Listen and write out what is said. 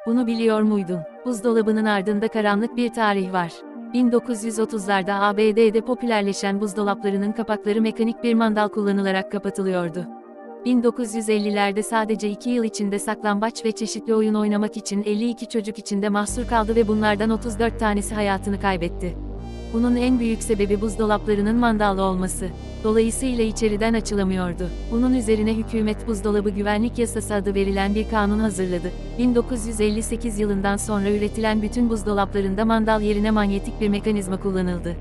Bunu biliyor muydun? Buzdolabının ardında karanlık bir tarih var. 1930'larda ABD'de popülerleşen buzdolaplarının kapakları mekanik bir mandal kullanılarak kapatılıyordu. 1950'lerde sadece 2 yıl içinde saklambaç ve çeşitli oyun oynamak için 52 çocuk içinde mahsur kaldı ve bunlardan 34 tanesi hayatını kaybetti. Bunun en büyük sebebi buzdolaplarının mandallı olması. Dolayısıyla içeriden açılamıyordu. Bunun üzerine hükümet buzdolabı güvenlik yasası adı verilen bir kanun hazırladı. 1958 yılından sonra üretilen bütün buzdolaplarında mandal yerine manyetik bir mekanizma kullanıldı.